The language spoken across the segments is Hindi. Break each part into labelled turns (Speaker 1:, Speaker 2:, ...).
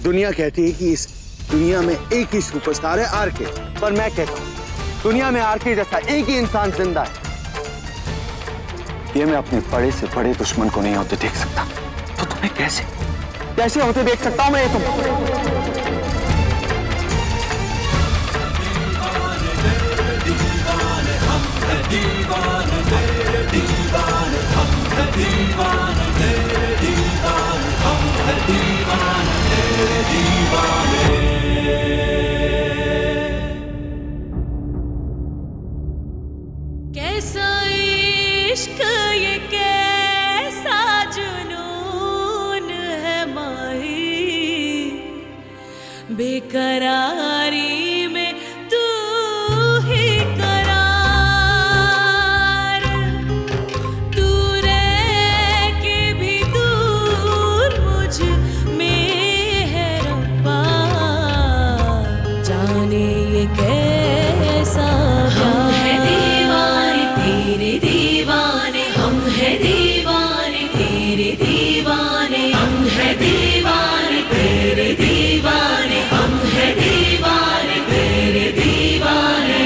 Speaker 1: दुनिया कहती है कि इस दुनिया में एक ही सुपरस्टार है आरके, पर मैं कहता हूँ दुनिया में आरके जैसा एक ही इंसान जिंदा है। ये मैं अपने बड़े से बड़े दुश्मन को नहीं होते देख सकता, तो तुम्हें कैसे होते देख सकता हूँ मैं ये तुम?
Speaker 2: कैसा इश्क ये कैसा जुनून है माही, बेकरारी में तू ही करार, तू रह के भी दूर मुझ में है रब्बा, जाने ये कैसा प्यार है। दीवाने तेरे दीवाने, हम है दीवाने तेरे दीवाने, हम है दीवाने तेरे दीवाने, हम है दीवाने तेरे दीवाने।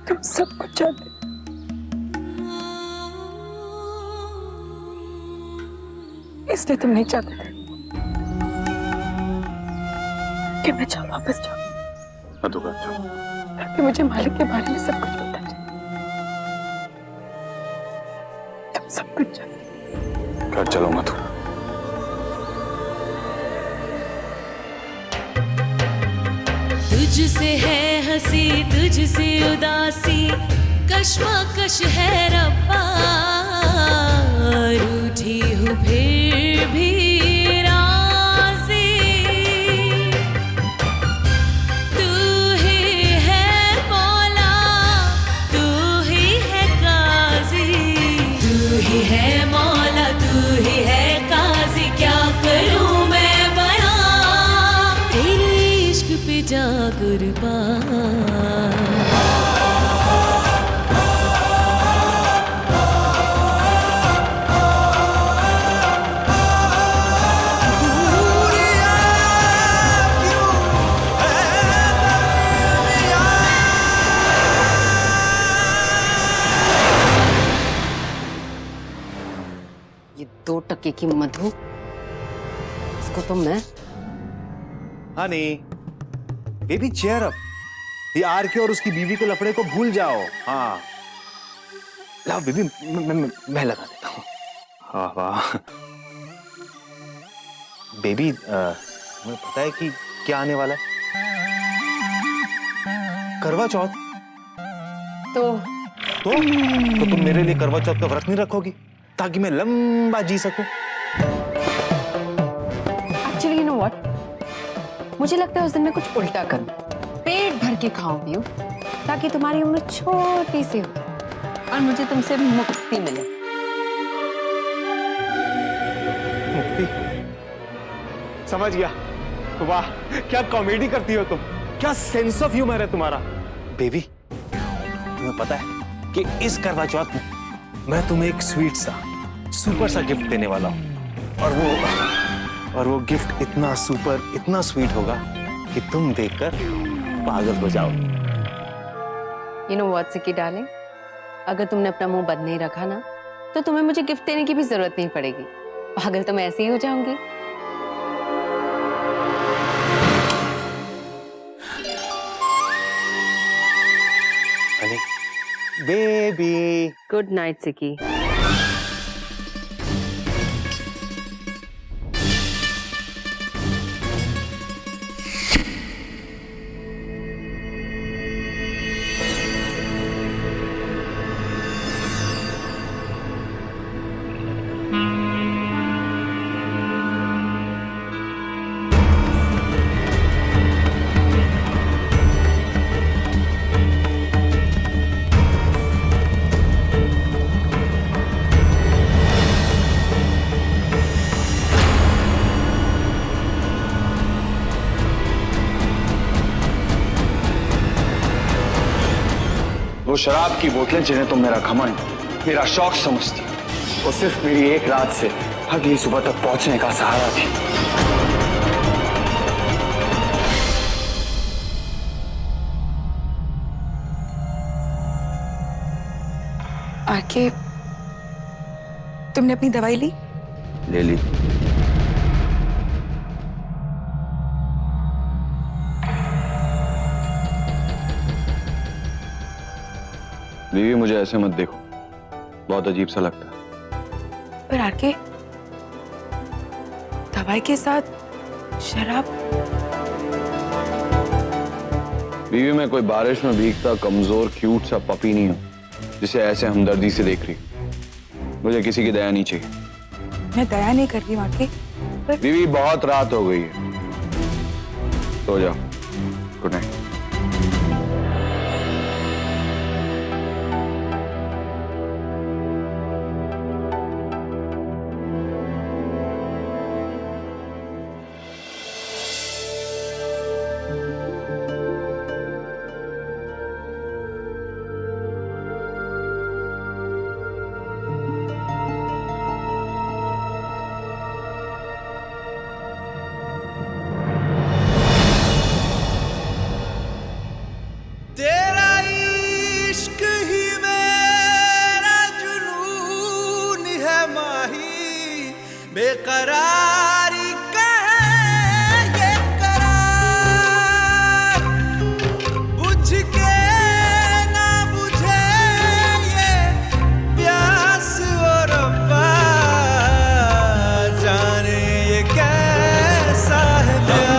Speaker 3: तुम सब कुछ जानते, इसलिए तुम नहीं चाहते थे कि मैं वापस जाऊं, ताकि मुझे मालिक के बारे में सब कुछ पता चले। तुम सब कुछ जानते।
Speaker 1: घर चलो मधु।
Speaker 2: तुझसे है हंसी तुझसे उदासी, कश्मकश है रब्बा, रूठी हूँ फिर भी राज़ी, तू ही है मौला तू ही है काज़ी, तू ही है मौला तू ही है काज़ी, क्या करूँ मैं बयां तेरे इश्क पे जा कुर्बान।
Speaker 4: ये 2 टके की मधु, इसको तो मैं।
Speaker 1: Honey, baby cheer up. ये आरके और उसकी बीवी के लफड़े को भूल जाओ। हाँ लाओ बेबी, मैं लगा देता हूँ। हाँ वाह बेबी, तुम्हें पता है कि क्या आने वाला है? करवा चौथ। तो तुम मेरे लिए करवा चौथ का व्रत नहीं रखोगी ताकि मैं लंबा जी सकूं?
Speaker 3: एक्चुअली यू नो व्हाट, मुझे लगता है उस दिन मैं कुछ उल्टा करूं, पेट भर के खाऊं पीऊं, ताकि तुम्हारी उम्र छोटी सी हो और मुझे तुमसे मुक्ति मिले।
Speaker 1: मुक्ति? समझ गया। वाह क्या कॉमेडी करती हो तुम, क्या सेंस ऑफ ह्यूमर है तुम्हारा। बेबी तुम्हें पता है कि इस करवा चौथ में मैं तुम्हें एक स्वीट सा सुपर सा गिफ्ट देने वाला हूं, और वो गिफ्ट इतना सुपर इतना स्वीट होगा कि तुम देखकर पागल हो जाओ।
Speaker 4: यू नो व्हाट सिकी डार्लिंग, अगर तुमने अपना मुंह बंद नहीं रखा ना, तो तुम्हें मुझे गिफ्ट देने की भी जरूरत नहीं पड़ेगी। पागल तो मैं ऐसे ही हो जाऊंगी।
Speaker 1: बेबी
Speaker 4: गुड नाइट सिकी।
Speaker 5: वो शराब की बोतलें जिन्हें तुम मेरा घमंड, मेरा शौक समझती हो, वो सिर्फ मेरी एक रात से अगली सुबह तक पहुंचने का सहारा थी।
Speaker 6: आके तुमने अपनी दवाई ली?
Speaker 5: ले ली। बीवी, मुझे ऐसे मत देखो, बहुत अजीब सा लगता है।
Speaker 6: पर आके दवाई के साथ शराब?
Speaker 5: बीवी, मैं कोई बारिश में भीगता कमजोर क्यूट सा पपी नहीं हूं जिसे ऐसे हमदर्दी से देख रही। मुझे किसी की दया नहीं चाहिए।
Speaker 6: मैं दया नहीं कर रही हूँ आके, पर
Speaker 5: बीवी, बहुत रात हो गई है, सो जाओ। Good night.
Speaker 7: तेरा इश्क ही मेरा जुनून है माही, बेकरारी का है ये करार, बुझ के ना बुझे ये प्यास और रब्बा, जाने ये कैसा है प्यार।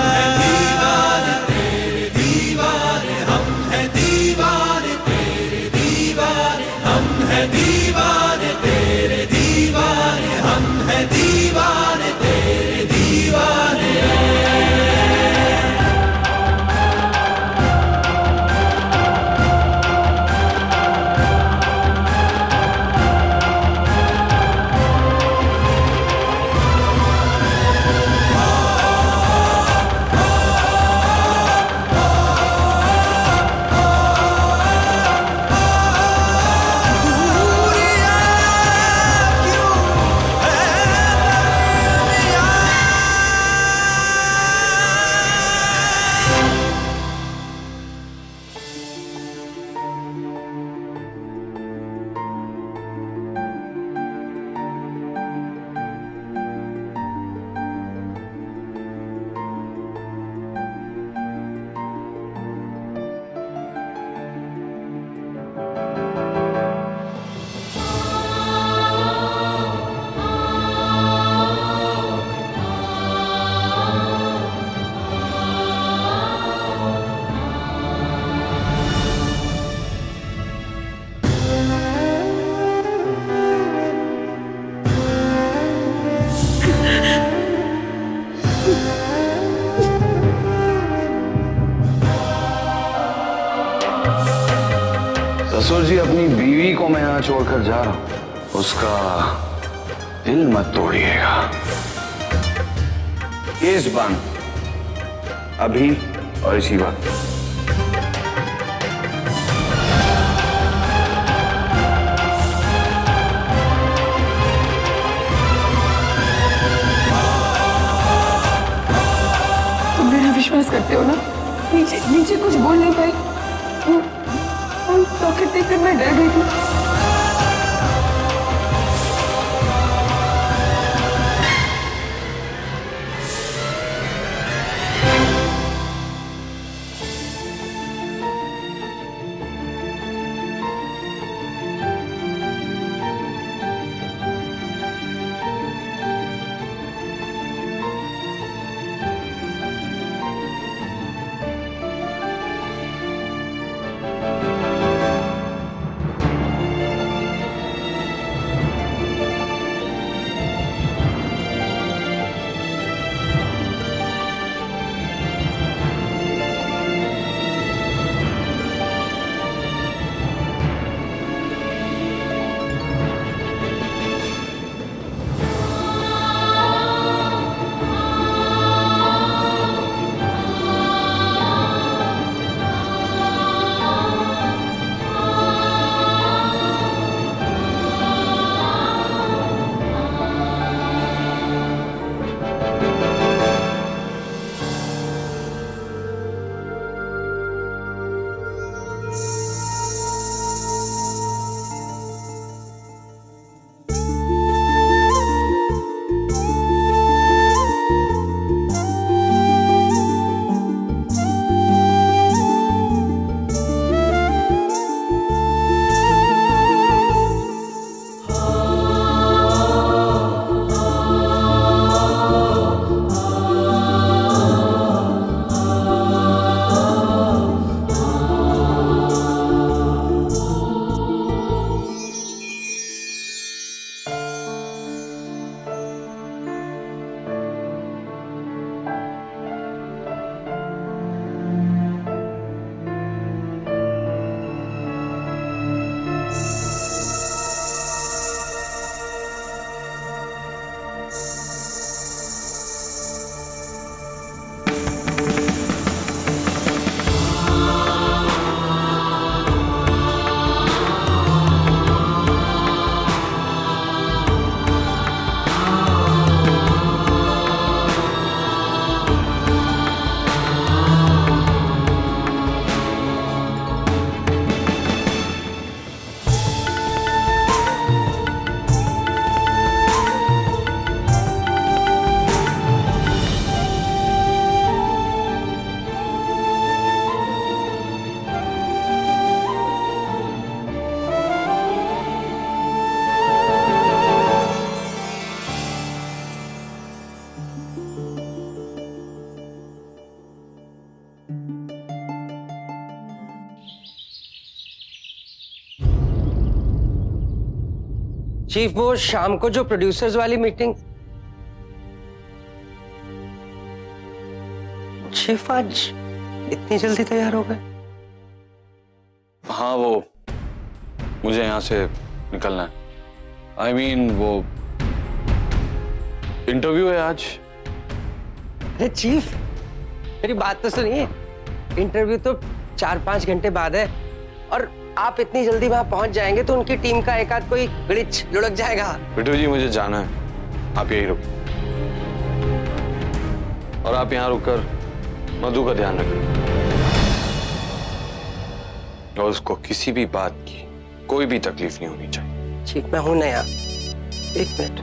Speaker 5: ससुर जी, अपनी बीवी को मैं यहाँ छोड़कर जा रहा हूँ, उसका दिल मत तोड़िएगा। केस बंद, अभी और इसी वक्त।
Speaker 6: तुम मेरा विश्वास करते हो ना? नीचे नीचे कुछ बोल नहीं पाई, रॉकेट देखकर मैं डर गई थी।
Speaker 8: चीफ वो शाम को जो प्रोड्यूसर्स वाली मीटिंग, चीफ आज इतनी जल्दी तैयार हो गए?
Speaker 5: हाँ, वो मुझे यहाँ से निकलना है। I mean, वो इंटरव्यू है आज।
Speaker 8: अरे चीफ, मेरी बात तो सुनिए। इंटरव्यू तो 4-5 घंटे बाद है और आप इतनी जल्दी वहां पहुंच जाएंगे तो उनकी टीम का एक आध कोई ग्लिच लुढ़क जाएगा।
Speaker 5: बिट्टू जी, मुझे जाना है, आप यही रुको और आप यहाँ रुककर मधु का ध्यान रखें और उसको किसी भी बात की कोई भी तकलीफ नहीं होनी चाहिए।
Speaker 8: चीफ मैं हूं ना यहाँ, 1 मिनट।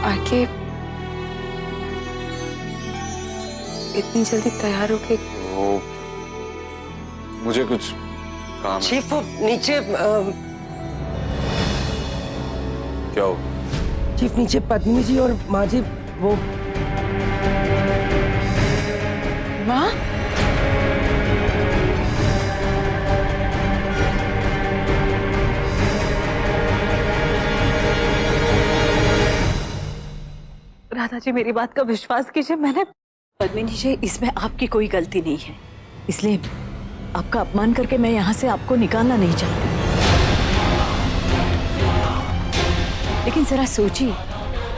Speaker 3: आके इतनी जल्दी तैयार होके
Speaker 5: वो मुझे कुछ काम है।
Speaker 8: चीफ वो नीचे
Speaker 5: क्या हो?
Speaker 8: चीफ नीचे पद्मी जी और माँ जी वो
Speaker 3: माँ।
Speaker 6: राधा जी मेरी बात का विश्वास कीजिए, मैंने पद्मिनी जी इसमें आपकी कोई गलती नहीं है, इसलिए आपका अपमान करके मैं यहाँ से आपको निकालना नहीं चाहती। लेकिन जरा सोचिए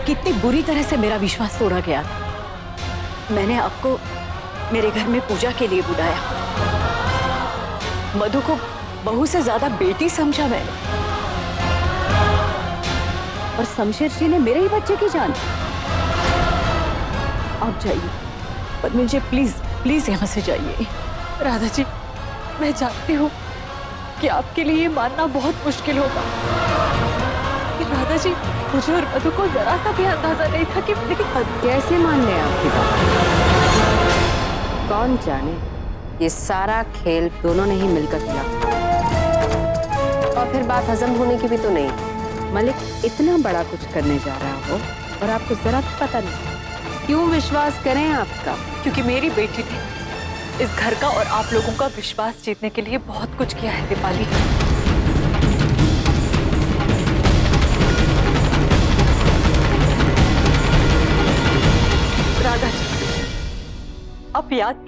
Speaker 6: कितनी बुरी तरह से मेरा विश्वास तोड़ा गया था। मैंने आपको मेरे घर में पूजा के लिए बुलाया, मधु को बहू से ज्यादा बेटी समझा मैंने, और शमशेर जी ने मेरे ही बच्चे की जान। आप जाइए पद्मिनी जी, प्लीज प्लीज यहाँ से जाइए। राधा जी मैं जानती हूँ कि आपके लिए ये मानना बहुत मुश्किल होगा, लेकिन राधा जी मुझे और मधु को जरा सा भी अंदाजा नहीं था कि
Speaker 4: कैसे मान ले आपकी बात? कौन जाने, ये सारा खेल दोनों ने ही मिलकर खेला और फिर बात हजम होने की भी तो नहीं। मलिक इतना बड़ा कुछ करने जा रहा हो और आपको जरा पता नहीं। क्यों विश्वास करें आपका?
Speaker 6: क्योंकि मेरी बेटी ने इस घर का और आप लोगों का विश्वास जीतने के लिए बहुत कुछ किया है दीपाली। राधा जी आप याद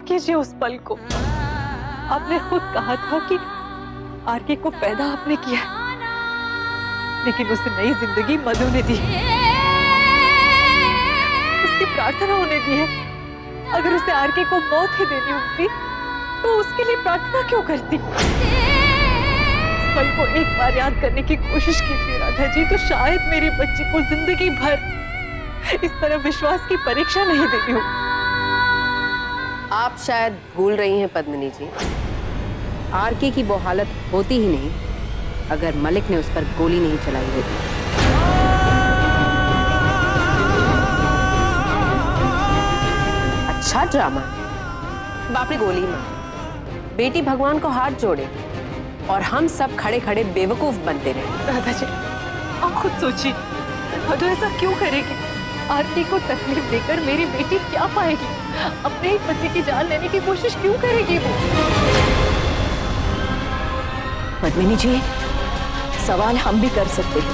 Speaker 6: कीजिए उस पल को। आपने खुद कहा था कि आरके को पैदा आपने किया, लेकिन उसे नई जिंदगी मधु ने दी, उसकी प्रार्थना होने दी है। अगर उसे आरके को मौत ही देनी होती तो उसके लिए प्रार्थना क्यों करती? इस पल को एक बार याद करने की कोशिश कीजिए राधा जी, तो शायद मेरी बच्ची को जिंदगी भर इस तरह विश्वास की परीक्षा नहीं देनी हो।
Speaker 4: आप शायद भूल रही हैं पद्मिनी जी, आरके की वो हालत होती ही नहीं अगर मलिक ने उस पर गोली नहीं चलाई होती। अच्छा ड्रामा, बाप रे गोली मार, बेटी भगवान को हाथ जोड़े और हम सब खड़े खड़े बेवकूफ बनते रहे।
Speaker 6: राधा जी आप खुद सोचिए, मधु ऐसा क्यों करेगी? आरती को तकलीफ देकर मेरी बेटी क्या पाएगी? अपने ही पति की जान लेने की कोशिश क्यों करेगी वो? पद्मिनी जी सवाल हम भी कर सकते हैं,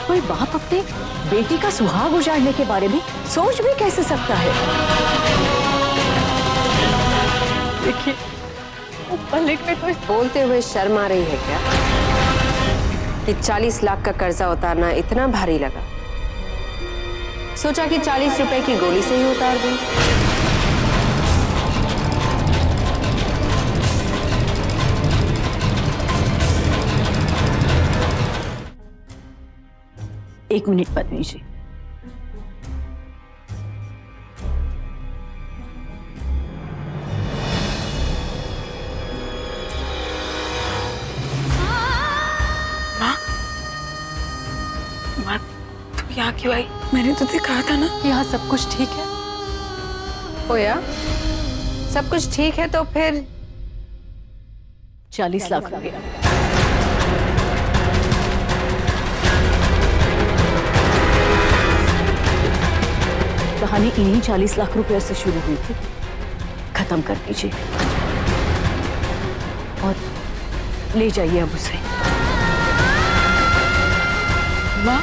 Speaker 6: कोई बाप अपने बेटी का सुहाग उजाड़ने के बारे में सोच भी कैसे सकता है? देखिए वो मलिक ने तो
Speaker 4: बोलते हुए शर्म आ रही है क्या कि 40 लाख का कर्जा उतारना इतना भारी लगा? सोचा कि 40 रुपए की गोली से ही उतार दूं।
Speaker 6: एक मिनट पद्मिनी जी,
Speaker 3: माँ तू यहाँ क्यों आई? मैंने तो कहा था ना
Speaker 6: यहाँ सब कुछ ठीक है।
Speaker 4: ओया, सब कुछ ठीक है तो फिर
Speaker 6: 40 लाख रुपया। कहानी इन्हीं 40 लाख रुपए से शुरू हुई थी। खत्म कर दीजिए और ले जाइए अब उसे।
Speaker 3: माँ